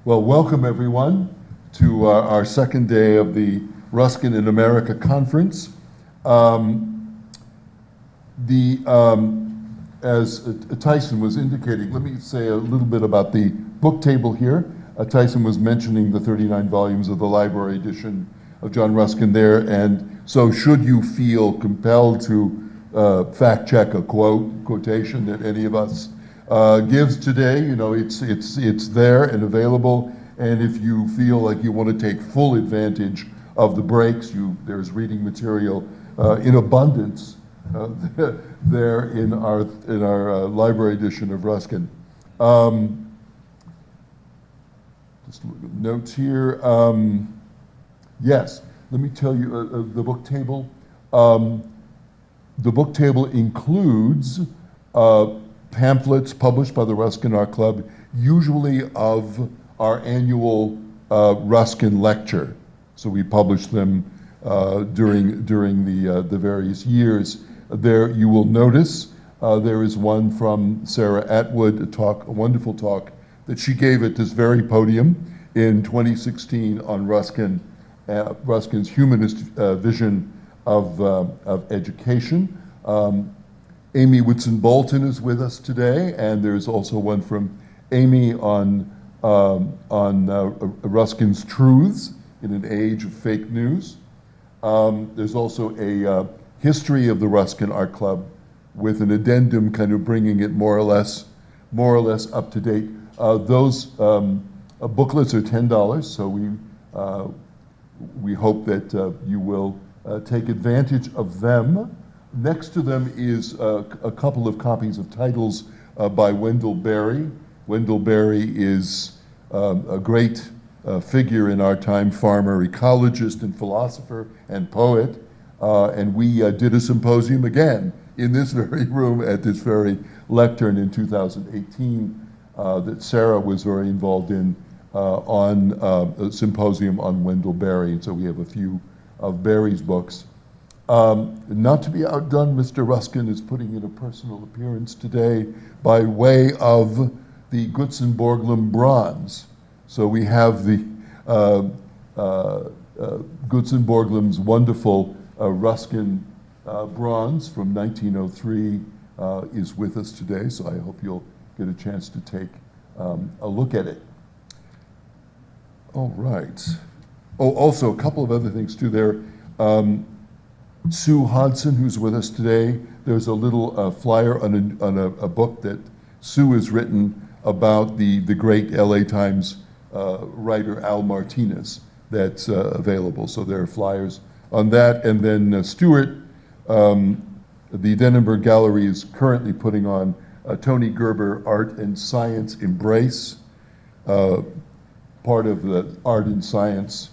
Well, welcome everyone to our second day of the Ruskin in America conference. As Tyson was indicating, let me say a little bit about the book table here. Tyson was mentioning the 39 volumes of the library edition of John Ruskin there, and so should you feel compelled to fact check a quotation that any of us gives today, you know, it's there and available, and if you feel like you want to take full advantage of the breaks, there's reading material in abundance there in our library edition of Ruskin. Just look at notes here. Yes, let me tell you the book table. The book table includes pamphlets published by the Ruskin Art Club, usually of our annual Ruskin lecture. So we publish them during the various years. There you will notice there is one from Sara Atwood, a wonderful talk that she gave at this very podium in 2016 on Ruskin's humanist vision of education. Amy Whitson-Bolton is with us today, and there's also one from Amy on Ruskin's truths in an age of fake news. There's also a history of the Ruskin Art Club with an addendum kind of bringing it more or less up to date. Those booklets are $10, so we hope that you will take advantage of them. Next to them is a couple of copies of titles by Wendell Berry. Wendell Berry is a great figure in our time, farmer, ecologist, and philosopher, and poet. And we did a symposium again in this very room at this very lectern in 2018 that Sarah was very involved in on a symposium on Wendell Berry. And so we have a few of Berry's books. Not to be outdone, Mr. Ruskin is putting in a personal appearance today by way of the Gutzon Borglum Bronze. So we have the Gutzon Borglum's wonderful Ruskin bronze from 1903 is with us today, so I hope you'll get a chance to take a look at it. All right. Oh, also a couple of other things too there. Sue Hodson, who's with us today, there's a little flyer on a book that Sue has written about the great LA Times writer Al Martinez that's available. So there are flyers on that. And then Stuart, the Denenberg Gallery is currently putting on Tony Gerber Art and Science Embrace, part of the art and science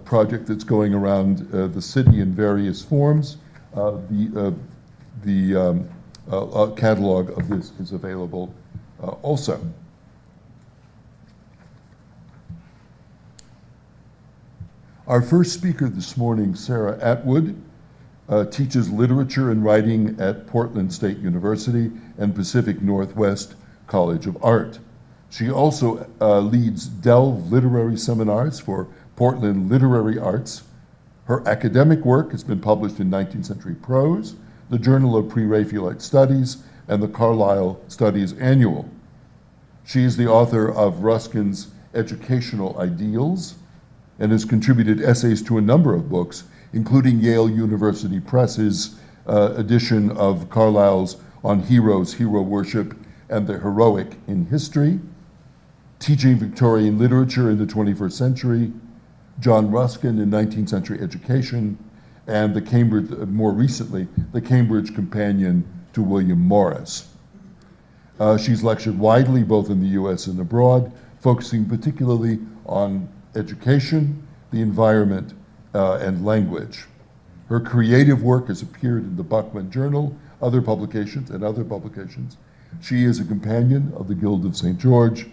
project that's going around the city in various forms. The catalog of this is available also. Our first speaker this morning, Sara Atwood, teaches literature and writing at Portland State University and Pacific Northwest College of Art. She also leads Delve literary seminars for Portland Literary Arts. Her academic work has been published in 19th-Century Prose, the Journal of Pre-Raphaelite Studies, and the Carlisle Studies Annual. She is the author of Ruskin's Educational Ideals and has contributed essays to a number of books, including Yale University Press's edition of Carlyle's On Heroes, Hero Worship, and the Heroic in History, Teaching Victorian Literature in the 21st Century, John Ruskin in 19th-Century Education, and the Cambridge, more recently, the Cambridge Companion to William Morris. She's lectured widely both in the US and abroad, focusing particularly on education, the environment, and language. Her creative work has appeared in the Buckman Journal, other publications. She is a companion of the Guild of St. George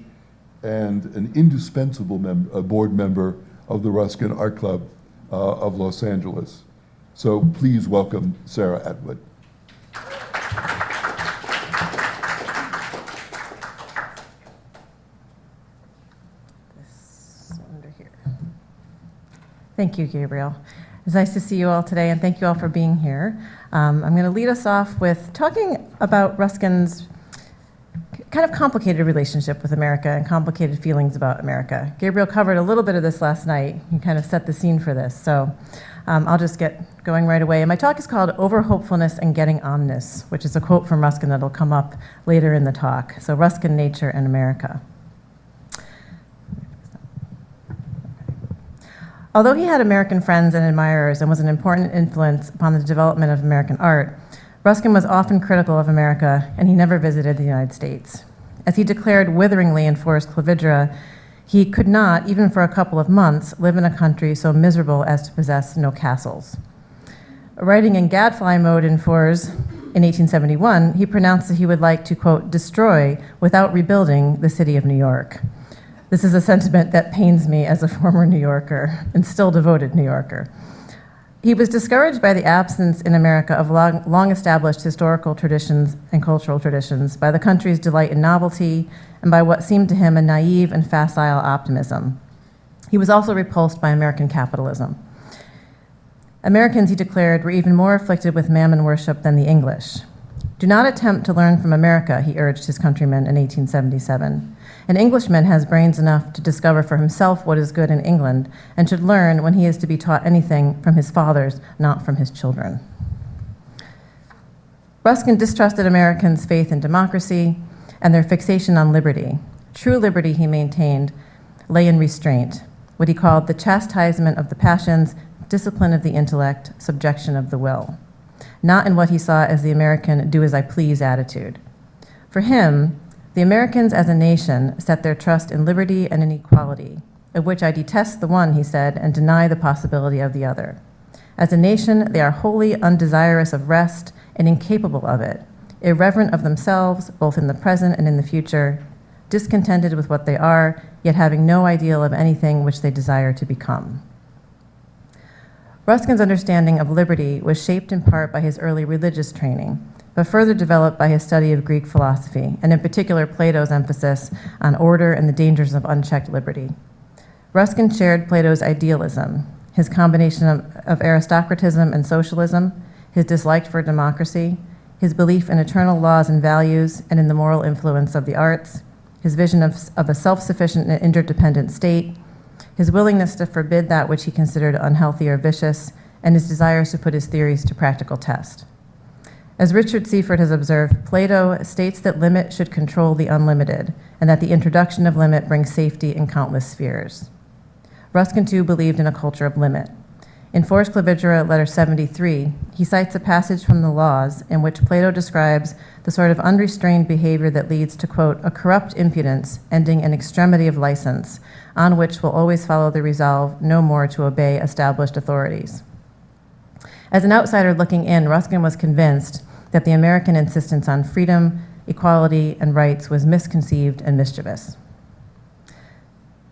and an indispensable board member of the Ruskin Art Club of Los Angeles. So please welcome Sara Atwood. here. Thank you, Gabriel. It's nice to see you all today, and thank you all for being here. I'm going to lead us off with talking about Ruskin's kind of complicated relationship with America and complicated feelings about America. Gabriel covered a little bit of this last night. He kind of set the scene for this, so I'll just get going right away. And my talk is called Over-hopefulness and getting-on-ness, which is a quote from Ruskin that'll come up later in the talk. So Ruskin, Nature, and America. Although he had American friends and admirers and was an important influence upon the development of American art, Ruskin was often critical of America, and he never visited the United States. As he declared witheringly in Forrest Clovidra, he could not, even for a couple of months, live in a country so miserable as to possess no castles. Writing in gadfly mode in Fours in 1871, he pronounced that he would like to, quote, destroy without rebuilding the city of New York. This is a sentiment that pains me as a former New Yorker and still devoted New Yorker. He was discouraged by the absence in America of long-established historical traditions and cultural traditions, by the country's delight in novelty, and by what seemed to him a naive and facile optimism. He was also repulsed by American capitalism. Americans, he declared, were even more afflicted with mammon worship than the English. Do not attempt to learn from America, he urged his countrymen in 1877. An Englishman has brains enough to discover for himself what is good in England, and should learn when he is to be taught anything from his fathers, not from his children. Ruskin distrusted Americans' faith in democracy and their fixation on liberty. True liberty, he maintained, lay in restraint, what he called the chastisement of the passions, discipline of the intellect, subjection of the will, not in what he saw as the American do-as-I-please attitude. For him, the Americans as a nation set their trust in liberty and in equality, of which I detest the one, he said, and deny the possibility of the other. As a nation, they are wholly undesirous of rest and incapable of it, irreverent of themselves, both in the present and in the future, discontented with what they are, yet having no ideal of anything which they desire to become. Ruskin's understanding of liberty was shaped in part by his early religious training, but further developed by his study of Greek philosophy, and in particular Plato's emphasis on order and the dangers of unchecked liberty. Ruskin shared Plato's idealism, his combination of aristocratism and socialism, his dislike for democracy, his belief in eternal laws and values and in the moral influence of the arts, his vision of a self-sufficient and interdependent state, his willingness to forbid that which he considered unhealthy or vicious, and his desires to put his theories to practical test. As Richard Seifert has observed, Plato states that limit should control the unlimited, and that the introduction of limit brings safety in countless spheres. Ruskin, too, believed in a culture of limit. In Forrest Clovidra, letter 73, he cites a passage from the Laws in which Plato describes the sort of unrestrained behavior that leads to, quote, a corrupt impudence ending in extremity of license, on which will always follow the resolve no more to obey established authorities. As an outsider looking in, Ruskin was convinced that the American insistence on freedom, equality, and rights was misconceived and mischievous.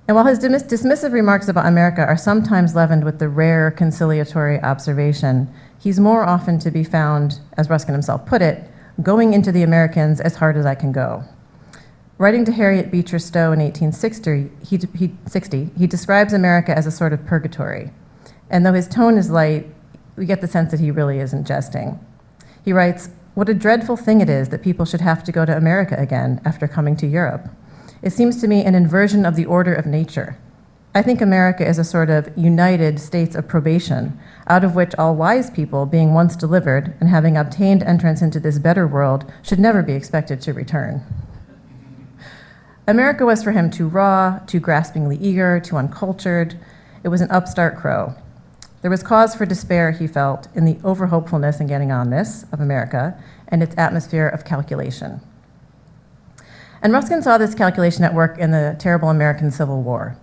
And while his dismissive remarks about America are sometimes leavened with the rare conciliatory observation, he's more often to be found, as Ruskin himself put it, going into the Americans as hard as I can go. Writing to Harriet Beecher Stowe in 1860, he describes America as a sort of purgatory. And though his tone is light, we get the sense that he really isn't jesting. He writes, "What a dreadful thing it is that people should have to go to America again after coming to Europe. It seems to me an inversion of the order of nature. I think America is a sort of united states of probation, out of which all wise people, being once delivered and having obtained entrance into this better world, should never be expected to return." America was for him too raw, too graspingly eager, too uncultured. It was an upstart crow. There was cause for despair, he felt, in the over-hopefulness and getting-on-ness of America and its atmosphere of calculation. And Ruskin saw this calculation at work in the terrible American Civil War,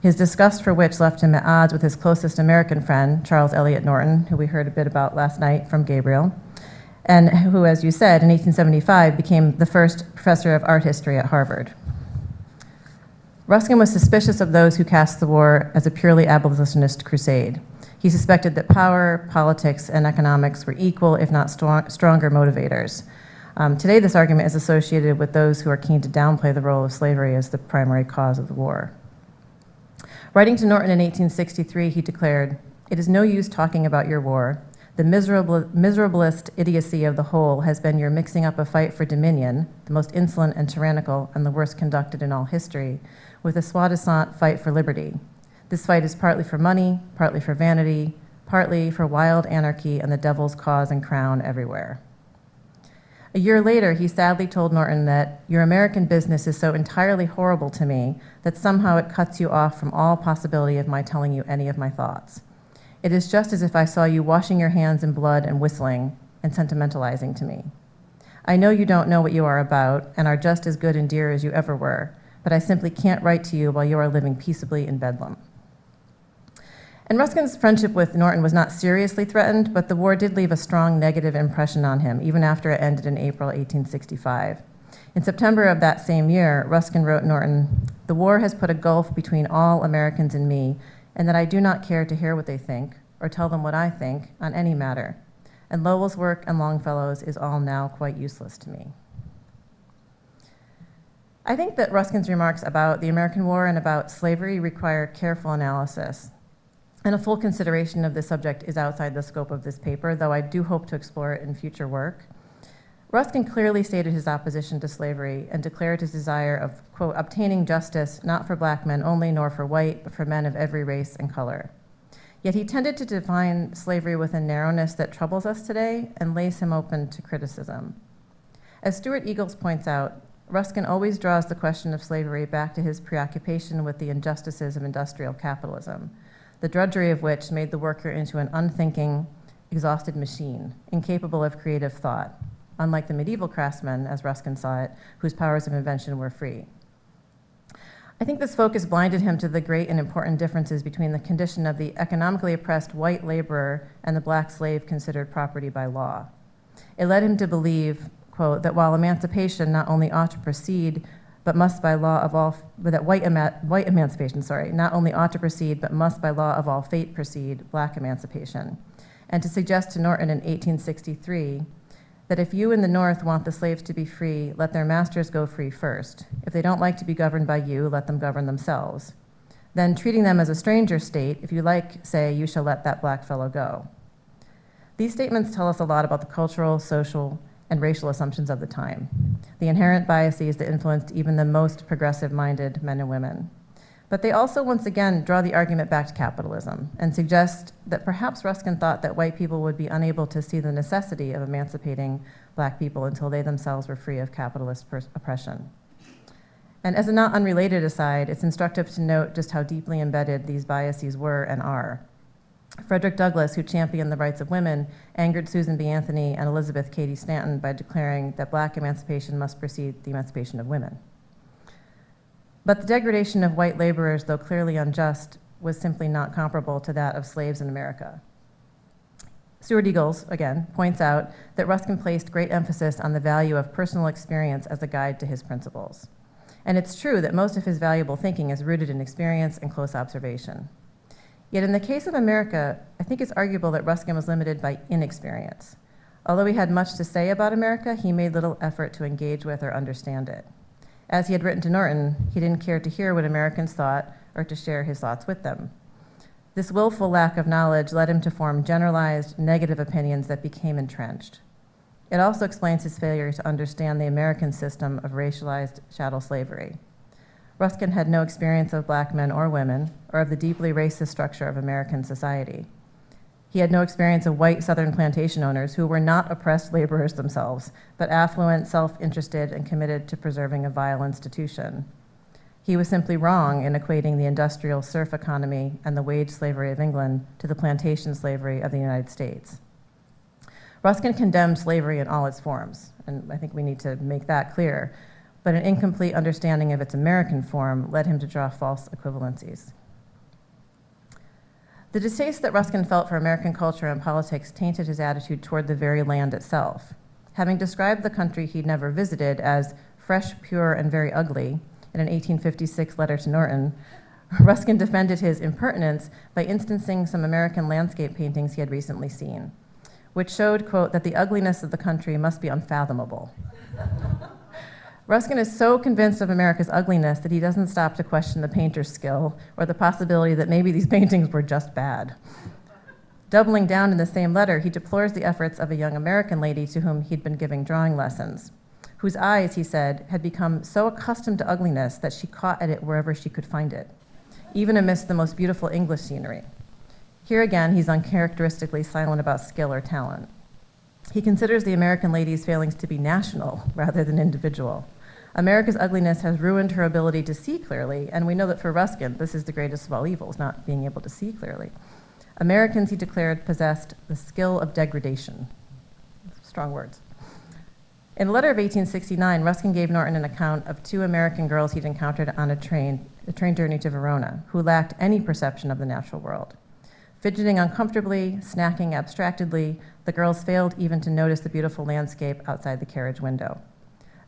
his disgust for which left him at odds with his closest American friend, Charles Eliot Norton, who we heard a bit about last night from Gabriel, and who, as you said, in 1875 became the first professor of art history at Harvard. Ruskin was suspicious of those who cast the war as a purely abolitionist crusade. He suspected that power, politics, and economics were equal, if not stronger motivators. Today, this argument is associated with those who are keen to downplay the role of slavery as the primary cause of the war. Writing to Norton in 1863, he declared, "It is no use talking about your war. The miserablest idiocy of the whole has been your mixing up a fight for dominion, the most insolent and tyrannical and the worst conducted in all history, with a soi-disant fight for liberty. This fight is partly for money, partly for vanity, partly for wild anarchy and the devil's cause and crown everywhere." A year later, he sadly told Norton that your American business is so entirely horrible to me that somehow it cuts you off from all possibility of my telling you any of my thoughts. It is just as if I saw you washing your hands in blood and whistling and sentimentalizing to me. I know you don't know what you are about and are just as good and dear as you ever were, but I simply can't write to you while you are living peaceably in Bedlam. And Ruskin's friendship with Norton was not seriously threatened, but the war did leave a strong negative impression on him, even after it ended in April 1865. In September of that same year, Ruskin wrote Norton, "The war has put a gulf between all Americans and me, and that I do not care to hear what they think, or tell them what I think, on any matter. And Lowell's work and Longfellow's is all now quite useless to me." I think that Ruskin's remarks about the American war and about slavery require careful analysis. And a full consideration of this subject is outside the scope of this paper, though I do hope to explore it in future work. Ruskin clearly stated his opposition to slavery and declared his desire of, quote, obtaining justice not for black men only nor for white, but for men of every race and color. Yet he tended to define slavery with a narrowness that troubles us today and lays him open to criticism. As Stuart Eagles points out, Ruskin always draws the question of slavery back to his preoccupation with the injustices of industrial capitalism, the drudgery of which made the worker into an unthinking, exhausted machine, incapable of creative thought, unlike the medieval craftsman, as Ruskin saw it, whose powers of invention were free. I think this focus blinded him to the great and important differences between the condition of the economically oppressed white laborer and the black slave considered property by law. It led him to believe, quote, that while emancipation not only ought to proceed, but must by law of all, that white emancipation, not only ought to proceed, but must by law of all fate proceed, black emancipation. And to suggest to Norton in 1863 that if you in the North want the slaves to be free, let their masters go free first. If they don't like to be governed by you, let them govern themselves. Then treating them as a stranger state, if you like, say, you shall let that black fellow go. These statements tell us a lot about the cultural, social, and racial assumptions of the time, the inherent biases that influenced even the most progressive-minded men and women. But they also, once again, draw the argument back to capitalism and suggest that perhaps Ruskin thought that white people would be unable to see the necessity of emancipating black people until they themselves were free of capitalist oppression. And as a not unrelated aside, it's instructive to note just how deeply embedded these biases were and are. Frederick Douglass, who championed the rights of women, angered Susan B. Anthony and Elizabeth Cady Stanton by declaring that black emancipation must precede the emancipation of women. But the degradation of white laborers, though clearly unjust, was simply not comparable to that of slaves in America. Stuart Eagles, again, points out that Ruskin placed great emphasis on the value of personal experience as a guide to his principles. And it's true that most of his valuable thinking is rooted in experience and close observation. Yet in the case of America, I think it's arguable that Ruskin was limited by inexperience. Although he had much to say about America, he made little effort to engage with or understand it. As he had written to Norton, he didn't care to hear what Americans thought or to share his thoughts with them. This willful lack of knowledge led him to form generalized, negative opinions that became entrenched. It also explains his failure to understand the American system of racialized chattel slavery. Ruskin had no experience of black men or women, or of the deeply racist structure of American society. He had no experience of white Southern plantation owners who were not oppressed laborers themselves, but affluent, self-interested, and committed to preserving a vile institution. He was simply wrong in equating the industrial serf economy and the wage slavery of England to the plantation slavery of the United States. Ruskin condemned slavery in all its forms, and I think we need to make that clear, but an incomplete understanding of its American form led him to draw false equivalencies. The distaste that Ruskin felt for American culture and politics tainted his attitude toward the very land itself. Having described the country he'd never visited as fresh, pure, and very ugly in an 1856 letter to Norton, Ruskin defended his impertinence by instancing some American landscape paintings he had recently seen, which showed, quote, that the ugliness of the country must be unfathomable. Ruskin is so convinced of America's ugliness that he doesn't stop to question the painter's skill or the possibility that maybe these paintings were just bad. Doubling down in the same letter, he deplores the efforts of a young American lady to whom he'd been giving drawing lessons, whose eyes, he said, had become so accustomed to ugliness that she caught at it wherever she could find it, even amidst the most beautiful English scenery. Here again, he's uncharacteristically silent about skill or talent. He considers the American lady's failings to be national rather than individual. America's ugliness has ruined her ability to see clearly, and we know that for Ruskin, this is the greatest of all evils, not being able to see clearly. Americans, he declared, possessed the skill of degradation. Strong words. In a letter of 1869, Ruskin gave Norton an account of two American girls he'd encountered on a train journey to Verona, who lacked any perception of the natural world. Fidgeting uncomfortably, snacking abstractedly, the girls failed even to notice the beautiful landscape outside the carriage window.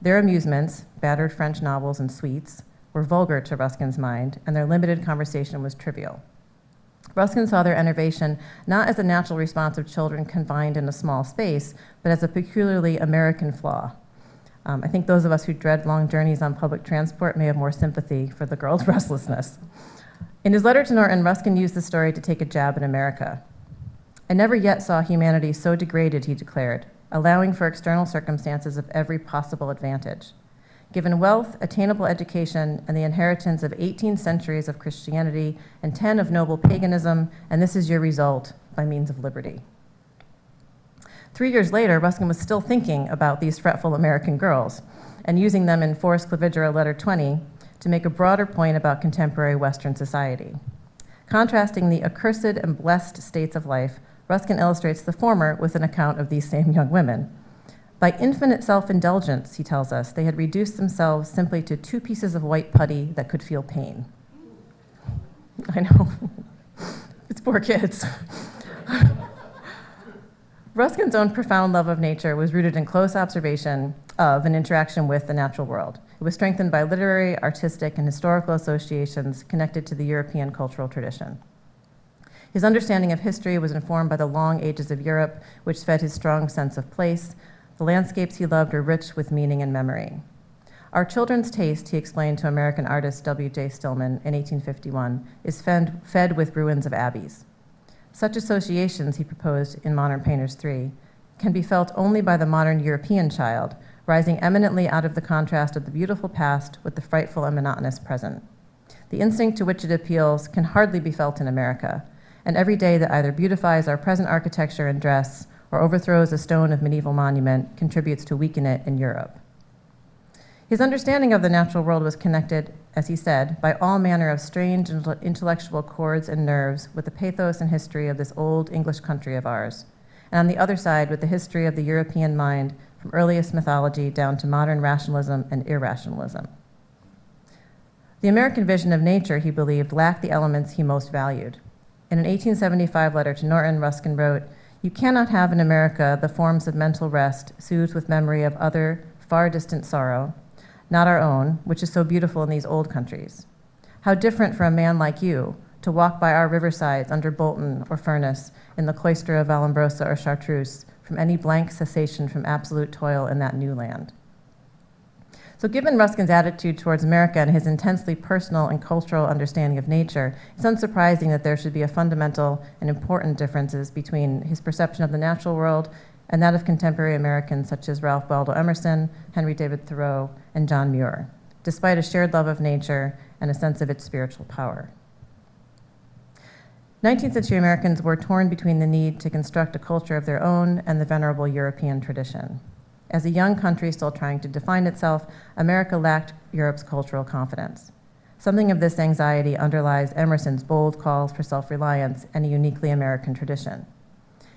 Their amusements, battered French novels and sweets, were vulgar to Ruskin's mind, and their limited conversation was trivial. Ruskin saw their enervation not as a natural response of children confined in a small space, but as a peculiarly American flaw. I think those of us who dread long journeys on public transport may have more sympathy for the girls' restlessness. In his letter to Norton, Ruskin used the story to take a jab at America. "I never yet saw humanity so degraded," he declared, allowing for external circumstances of every possible advantage. Given wealth, attainable education, and the inheritance of 18 centuries of Christianity and 10 of noble paganism, and this is your result by means of liberty. 3 years later, Ruskin was still thinking about these fretful American girls and using them in Forest Clavigera Letter 20 to make a broader point about contemporary Western society. Contrasting the accursed and blessed states of life, Ruskin illustrates the former with an account of these same young women. By infinite self-indulgence, he tells us, they had reduced themselves simply to 2 pieces of white putty that could feel pain. I know. It's poor kids. Ruskin's own profound love of nature was rooted in close observation of and interaction with the natural world. It was strengthened by literary, artistic, and historical associations connected to the European cultural tradition. His understanding of history was informed by the long ages of Europe, which fed his strong sense of place. The landscapes he loved were rich with meaning and memory. Our children's taste, he explained to American artist W.J. Stillman in 1851, is fed with ruins of abbeys. Such associations, he proposed in Modern Painters 3, can be felt only by the modern European child, rising eminently out of the contrast of the beautiful past with the frightful and monotonous present. The instinct to which it appeals can hardly be felt in America, and every day that either beautifies our present architecture and dress or overthrows a stone of medieval monument contributes to weaken it in Europe. His understanding of the natural world was connected, as he said, by all manner of strange intellectual cords and nerves with the pathos and history of this old English country of ours, and on the other side with the history of the European mind from earliest mythology down to modern rationalism and irrationalism. The American vision of nature, he believed, lacked the elements he most valued. In an 1875 letter to Norton, Ruskin wrote, "You cannot have in America the forms of mental rest soothed with memory of other, far distant sorrow, not our own, which is so beautiful in these old countries. How different for a man like you to walk by our riversides under Bolton or Furnace, in the cloister of Vallombrosa or Chartreuse, from any blank cessation from absolute toil in that new land." So given Ruskin's attitude towards America and his intensely personal and cultural understanding of nature, it's unsurprising that there should be a fundamental and important differences between his perception of the natural world and that of contemporary Americans such as Ralph Waldo Emerson, Henry David Thoreau, and John Muir, despite a shared love of nature and a sense of its spiritual power. 19th-century Americans were torn between the need to construct a culture of their own and the venerable European tradition. As a young country still trying to define itself, America lacked Europe's cultural confidence. Something of this anxiety underlies Emerson's bold calls for self-reliance and a uniquely American tradition.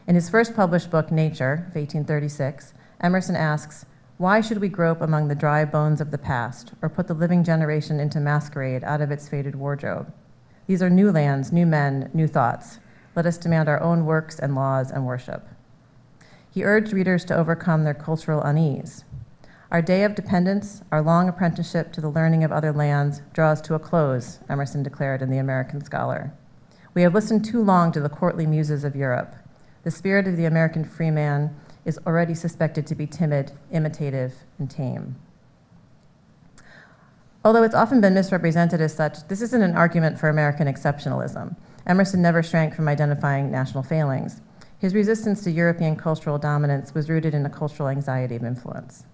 In his first published book, Nature, of 1836, Emerson asks, "Why should we grope among the dry bones of the past, or put the living generation into masquerade out of its faded wardrobe? These are new lands, new men, new thoughts. Let us demand our own works and laws and worship." He urged readers to overcome their cultural unease. "Our day of dependence, our long apprenticeship to the learning of other lands, draws to a close," Emerson declared in The American Scholar. "We have listened too long to the courtly muses of Europe. The spirit of the American free man is already suspected to be timid, imitative, and tame." Although it's often been misrepresented as such, this isn't an argument for American exceptionalism. Emerson never shrank from identifying national failings. His resistance to European cultural dominance was rooted in a cultural anxiety of influence.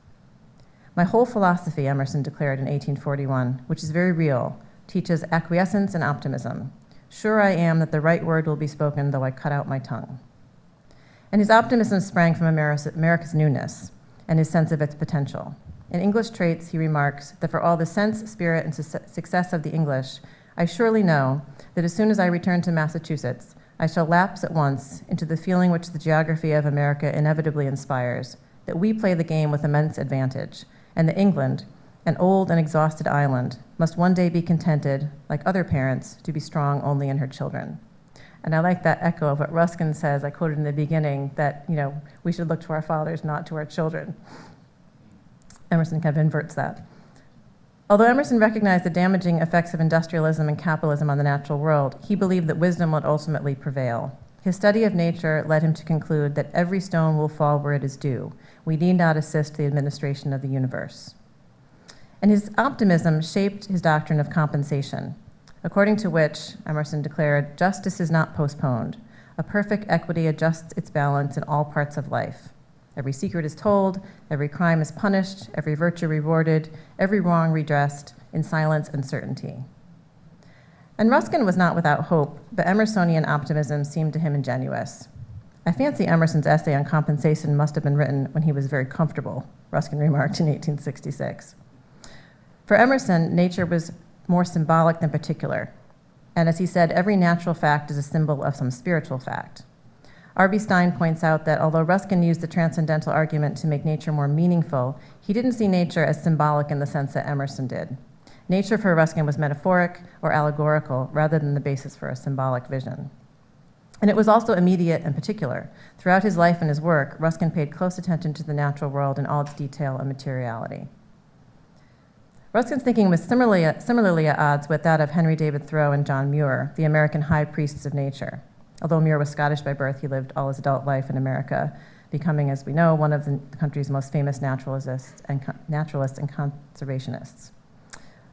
My whole philosophy, Emerson declared in 1841, which is very real, teaches acquiescence and optimism. Sure I am that the right word will be spoken, though I cut out my tongue. And his optimism sprang from America's newness and his sense of its potential. In English Traits, he remarks that for all the sense, spirit, and success of the English, I surely know that as soon as I return to Massachusetts, I shall lapse at once into the feeling which the geography of America inevitably inspires, that we play the game with immense advantage, and that England, an old and exhausted island, must one day be contented, like other parents, to be strong only in her children. And I like that echo of what Ruskin says, I quoted in the beginning, that we should look to our fathers, not to our children. Emerson kind of inverts that. Although Emerson recognized the damaging effects of industrialism and capitalism on the natural world, he believed that wisdom would ultimately prevail. His study of nature led him to conclude that every stone will fall where it is due. We need not assist the administration of the universe. And his optimism shaped his doctrine of compensation, according to which, Emerson declared, justice is not postponed. A perfect equity adjusts its balance in all parts of life. Every secret is told, every crime is punished, every virtue rewarded, every wrong redressed, in silence and certainty. And Ruskin was not without hope, but Emersonian optimism seemed to him ingenuous. I fancy Emerson's essay on compensation must have been written when he was very comfortable, Ruskin remarked in 1866. For Emerson, nature was more symbolic than particular, and as he said, every natural fact is a symbol of some spiritual fact. R.B. Stein points out that although Ruskin used the transcendental argument to make nature more meaningful, he didn't see nature as symbolic in the sense that Emerson did. Nature for Ruskin was metaphoric or allegorical rather than the basis for a symbolic vision. And it was also immediate and particular. Throughout his life and his work, Ruskin paid close attention to the natural world in all its detail and materiality. Ruskin's thinking was similarly at odds with that of Henry David Thoreau and John Muir, the American high priests of nature. Although Muir was Scottish by birth, he lived all his adult life in America, becoming, as we know, one of the country's most famous naturalists and conservationists.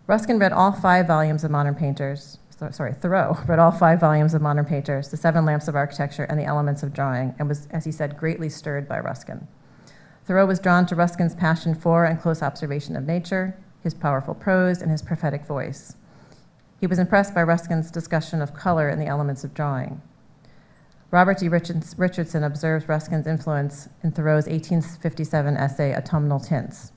Ruskin read all 5 volumes of Modern Painters, Thoreau read all 5 volumes of Modern Painters, The 7 Lamps of Architecture, and The Elements of Drawing, and was, as he said, greatly stirred by Ruskin. Thoreau was drawn to Ruskin's passion for and close observation of nature, his powerful prose, and his prophetic voice. He was impressed by Ruskin's discussion of color and the elements of drawing. Robert D. Richardson observes Ruskin's influence in Thoreau's 1857 essay, Autumnal Tints,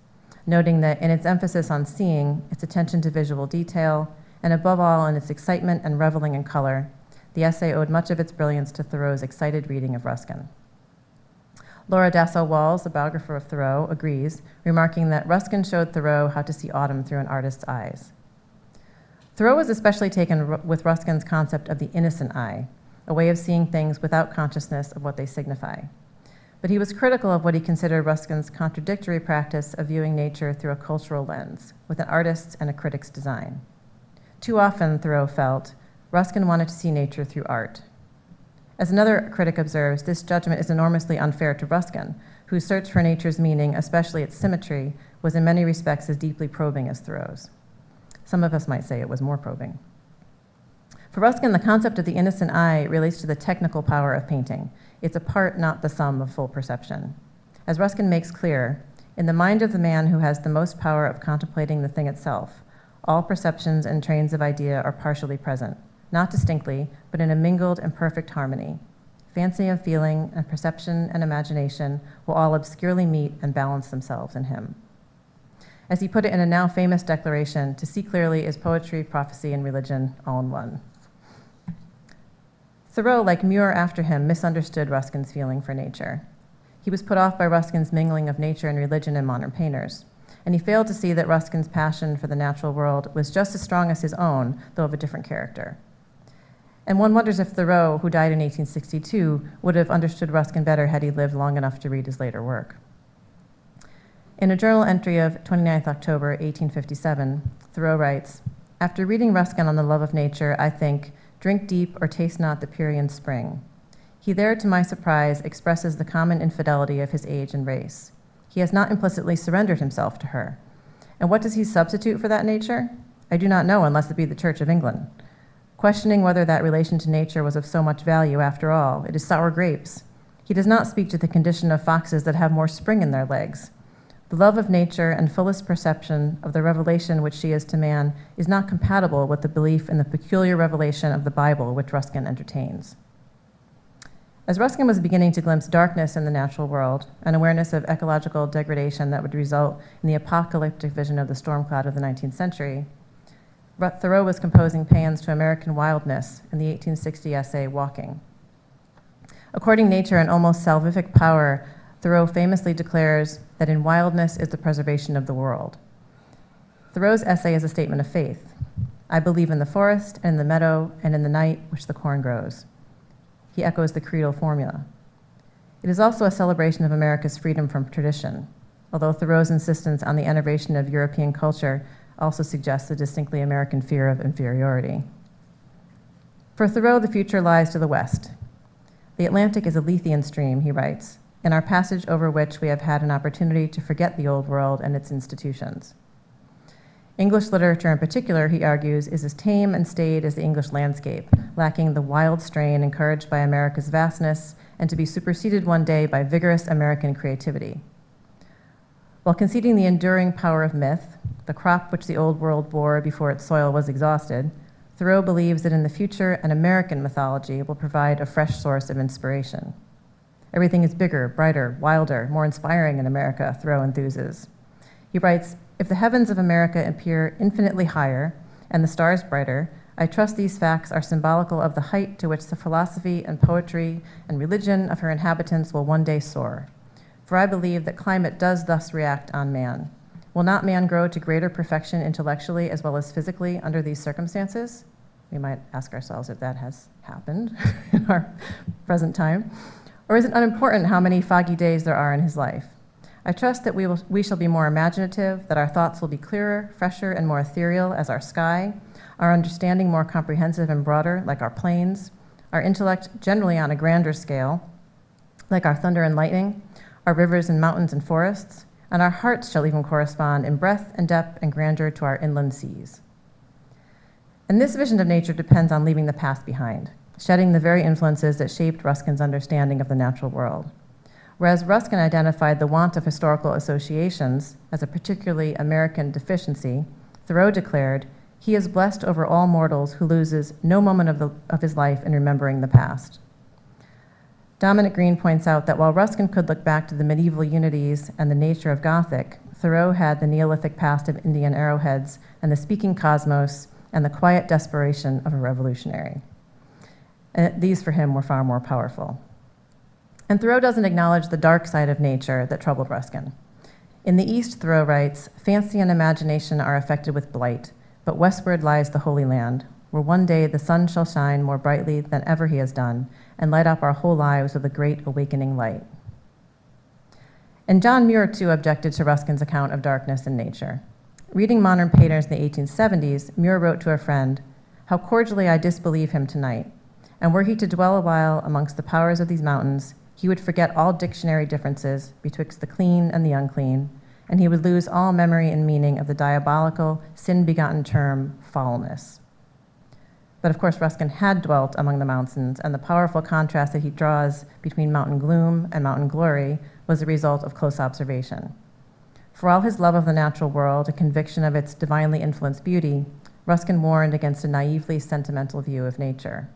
noting that in its emphasis on seeing, its attention to visual detail, and above all in its excitement and reveling in color, the essay owed much of its brilliance to Thoreau's excited reading of Ruskin. Laura Dassel-Walls, the biographer of Thoreau, agrees, remarking that Ruskin showed Thoreau how to see autumn through an artist's eyes. Thoreau was especially taken with Ruskin's concept of the innocent eye, a way of seeing things without consciousness of what they signify. But he was critical of what he considered Ruskin's contradictory practice of viewing nature through a cultural lens, with an artist's and a critic's design. Too often, Thoreau felt, Ruskin wanted to see nature through art. As another critic observes, this judgment is enormously unfair to Ruskin, whose search for nature's meaning, especially its symmetry, was in many respects as deeply probing as Thoreau's. Some of us might say it was more probing. For Ruskin, the concept of the innocent eye relates to the technical power of painting. It's a part, not the sum, of full perception. As Ruskin makes clear, in the mind of the man who has the most power of contemplating the thing itself, all perceptions and trains of idea are partially present, not distinctly, but in a mingled and perfect harmony. Fancy and feeling and perception and imagination will all obscurely meet and balance themselves in him. As he put it in a now famous declaration, to see clearly is poetry, prophecy, and religion all in one. Thoreau, like Muir after him, misunderstood Ruskin's feeling for nature. He was put off by Ruskin's mingling of nature and religion in modern painters, and he failed to see that Ruskin's passion for the natural world was just as strong as his own, though of a different character. And one wonders if Thoreau, who died in 1862, would have understood Ruskin better had he lived long enough to read his later work. In a journal entry of 29th October, 1857, Thoreau writes, "After reading Ruskin on the love of nature, I think, drink deep or taste not the Pierian spring. He there, to my surprise, expresses the common infidelity of his age and race. He has not implicitly surrendered himself to her. And what does he substitute for that nature? I do not know, unless it be the Church of England. Questioning whether that relation to nature was of so much value after all, it is sour grapes. He does not speak to the condition of foxes that have more spring in their legs. The love of nature and fullest perception of the revelation which she is to man is not compatible with the belief in the peculiar revelation of the Bible which Ruskin entertains. As Ruskin was beginning to glimpse darkness in the natural world, an awareness of ecological degradation that would result in the apocalyptic vision of the storm cloud of the 19th century, Thoreau was composing paeans to American wildness in the 1860 essay Walking. According nature and almost salvific power, Thoreau famously declares that in wildness is the preservation of the world. Thoreau's essay is a statement of faith. I believe in the forest and in the meadow and in the night which the corn grows. He echoes the creedal formula. It is also a celebration of America's freedom from tradition, although Thoreau's insistence on the enervation of European culture also suggests a distinctly American fear of inferiority. For Thoreau, the future lies to the west. The Atlantic is a Lethean stream, he writes, in our passage over which we have had an opportunity to forget the old world and its institutions. English literature in particular, he argues, is as tame and staid as the English landscape, lacking the wild strain encouraged by America's vastness and to be superseded one day by vigorous American creativity. While conceding the enduring power of myth, the crop which the old world bore before its soil was exhausted, Thoreau believes that in the future, an American mythology will provide a fresh source of inspiration. Everything is bigger, brighter, wilder, more inspiring in America, Thoreau enthuses. He writes, if the heavens of America appear infinitely higher and the stars brighter, I trust these facts are symbolical of the height to which the philosophy and poetry and religion of her inhabitants will one day soar. For I believe that climate does thus react on man. Will not man grow to greater perfection intellectually as well as physically under these circumstances? We might ask ourselves if that has happened in our present time. Or is it unimportant how many foggy days there are in his life? I trust that we shall be more imaginative, that our thoughts will be clearer, fresher, and more ethereal as our sky, our understanding more comprehensive and broader like our plains, our intellect generally on a grander scale like our thunder and lightning, our rivers and mountains and forests, and our hearts shall even correspond in breadth and depth and grandeur to our inland seas. And this vision of nature depends on leaving the past behind, shedding the very influences that shaped Ruskin's understanding of the natural world. Whereas Ruskin identified the want of historical associations as a particularly American deficiency, Thoreau declared, he is blessed over all mortals who loses no moment of his life in remembering the past. Dominic Green points out that while Ruskin could look back to the medieval unities and the nature of Gothic, Thoreau had the Neolithic past of Indian arrowheads and the speaking cosmos and the quiet desperation of a revolutionary. And these for him were far more powerful. And Thoreau doesn't acknowledge the dark side of nature that troubled Ruskin. In the East, Thoreau writes, fancy and imagination are affected with blight, but westward lies the Holy Land, where one day the sun shall shine more brightly than ever he has done, and light up our whole lives with a great awakening light. And John Muir, too, objected to Ruskin's account of darkness in nature. Reading modern painters in the 1870s, Muir wrote to a friend, how cordially I disbelieve him tonight, and were he to dwell a while amongst the powers of these mountains, he would forget all dictionary differences betwixt the clean and the unclean, and he would lose all memory and meaning of the diabolical, sin-begotten term, foulness. But of course, Ruskin had dwelt among the mountains, and the powerful contrast that he draws between mountain gloom and mountain glory was a result of close observation. For all his love of the natural world, a conviction of its divinely influenced beauty, Ruskin warned against a naively sentimental view of nature.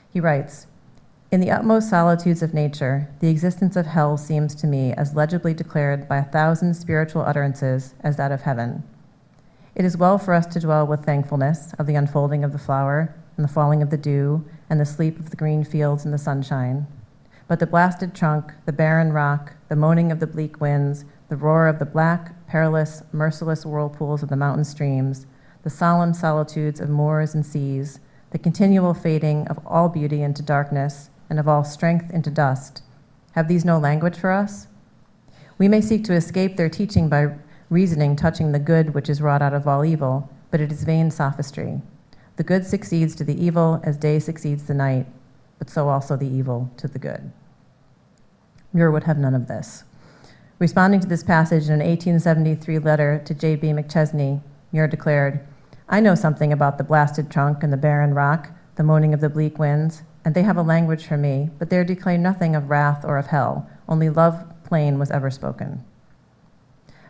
He writes, in the utmost solitudes of nature, the existence of hell seems to me as legibly declared by 1,000 spiritual utterances as that of heaven. It is well for us to dwell with thankfulness of the unfolding of the flower and the falling of the dew and the sleep of the green fields in the sunshine. But the blasted trunk, the barren rock, the moaning of the bleak winds, the roar of the black, perilous, merciless whirlpools of the mountain streams, the solemn solitudes of moors and seas, the continual fading of all beauty into darkness and of all strength into dust, have these no language for us? We may seek to escape their teaching by reasoning touching the good which is wrought out of all evil, but it is vain sophistry. The good succeeds to the evil as day succeeds the night, but so also the evil to the good. Muir would have none of this. Responding to this passage in an 1873 letter to J.B. McChesney, Muir declared, "I know something about the blasted trunk and the barren rock, the moaning of the bleak winds, and they have a language for me, but there declare nothing of wrath or of hell, only love plain was ever spoken."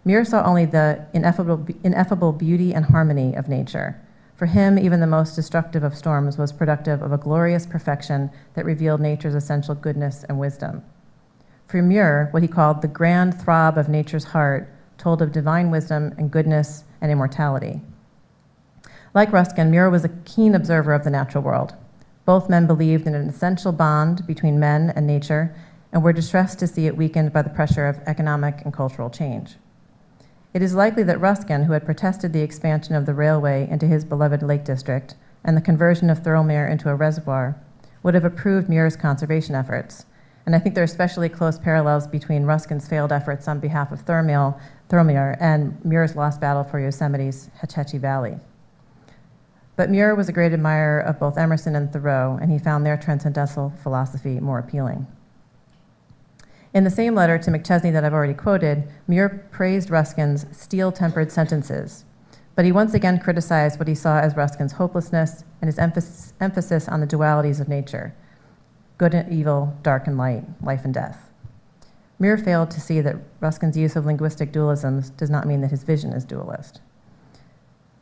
Muir saw only the ineffable beauty and harmony of nature. For him, even the most destructive of storms was productive of a glorious perfection that revealed nature's essential goodness and wisdom. For Muir, what he called the grand throb of nature's heart told of divine wisdom and goodness and immortality. Like Ruskin, Muir was a keen observer of the natural world. Both men believed in an essential bond between men and nature and were distressed to see it weakened by the pressure of economic and cultural change. It is likely that Ruskin, who had protested the expansion of the railway into his beloved Lake District and the conversion of Thirlmere into a reservoir, would have approved Muir's conservation efforts. And I think there are especially close parallels between Ruskin's failed efforts on behalf of Thirlmere and Muir's lost battle for Yosemite's Hetch Hetchy Valley. But Muir was a great admirer of both Emerson and Thoreau, and he found their transcendental philosophy more appealing. In the same letter to McChesney that I've already quoted, Muir praised Ruskin's steel-tempered sentences, but he once again criticized what he saw as Ruskin's hopelessness and his emphasis on the dualities of nature, good and evil, dark and light, life and death. Muir failed to see that Ruskin's use of linguistic dualisms does not mean that his vision is dualist.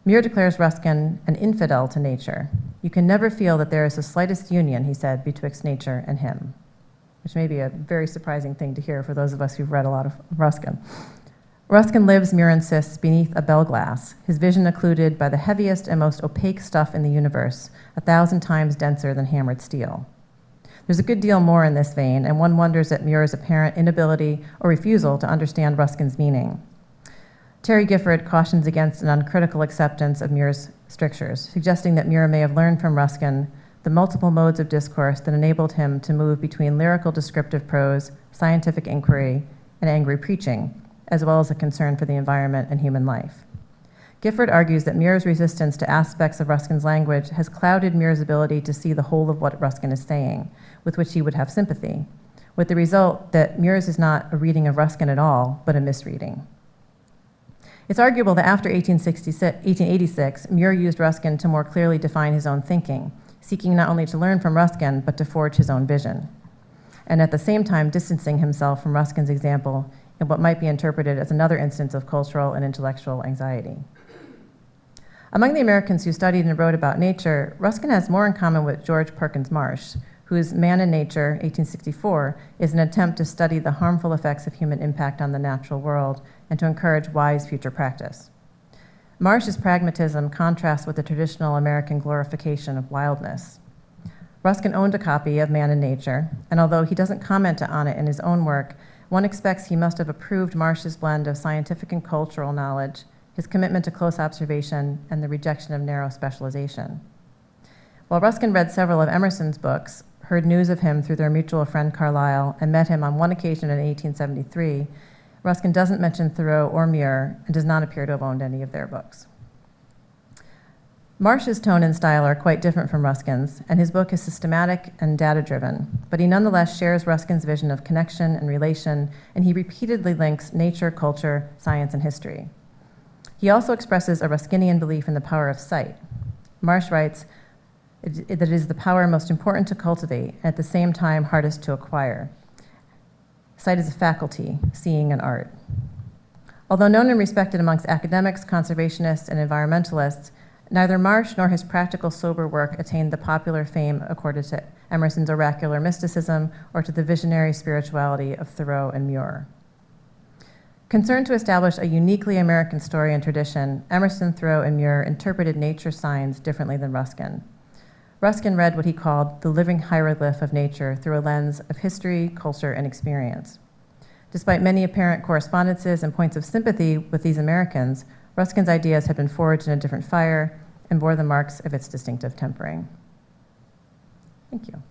Muir declares Ruskin an infidel to nature. "You can never feel that there is the slightest union," he said, "betwixt nature and him," which may be a very surprising thing to hear for those of us who've read a lot of Ruskin. Ruskin lives, Muir insists, beneath a bell glass, his vision occluded by the heaviest and most opaque stuff in the universe, 1,000 times denser than hammered steel. There's a good deal more in this vein, and one wonders at Muir's apparent inability or refusal to understand Ruskin's meaning. Terry Gifford cautions against an uncritical acceptance of Muir's strictures, suggesting that Muir may have learned from Ruskin the multiple modes of discourse that enabled him to move between lyrical descriptive prose, scientific inquiry, and angry preaching, as well as a concern for the environment and human life. Gifford argues that Muir's resistance to aspects of Ruskin's language has clouded Muir's ability to see the whole of what Ruskin is saying, with which he would have sympathy, with the result that Muir's is not a reading of Ruskin at all, but a misreading. It's arguable that after 1886, Muir used Ruskin to more clearly define his own thinking, seeking not only to learn from Ruskin, but to forge his own vision, and at the same time distancing himself from Ruskin's example in what might be interpreted as another instance of cultural and intellectual anxiety. Among the Americans who studied and wrote about nature, Ruskin has more in common with George Perkins Marsh, whose Man and Nature, 1864, is an attempt to study the harmful effects of human impact on the natural world and to encourage wise future practice. Marsh's pragmatism contrasts with the traditional American glorification of wildness. Ruskin owned a copy of Man and Nature, and although he doesn't comment on it in his own work, one expects he must have approved Marsh's blend of scientific and cultural knowledge, his commitment to close observation, and the rejection of narrow specialization. While Ruskin read several of Emerson's books, heard news of him through their mutual friend Carlyle, and met him on one occasion in 1873, Ruskin doesn't mention Thoreau or Muir and does not appear to have owned any of their books. Marsh's tone and style are quite different from Ruskin's, and his book is systematic and data-driven, but he nonetheless shares Ruskin's vision of connection and relation, and he repeatedly links nature, culture, science, and history. He also expresses a Ruskinian belief in the power of sight. Marsh writes that it is the power most important to cultivate, and at the same time hardest to acquire. Sight is a faculty, seeing an art. Although known and respected amongst academics, conservationists, and environmentalists, neither Marsh nor his practical, sober work attained the popular fame accorded to Emerson's oracular mysticism or to the visionary spirituality of Thoreau and Muir. Concerned to establish a uniquely American story and tradition, Emerson, Thoreau, and Muir interpreted nature signs differently than Ruskin. Ruskin read what he called the living hieroglyph of nature through a lens of history, culture, and experience. Despite many apparent correspondences and points of sympathy with these Americans, Ruskin's ideas had been forged in a different fire and bore the marks of its distinctive tempering. Thank you.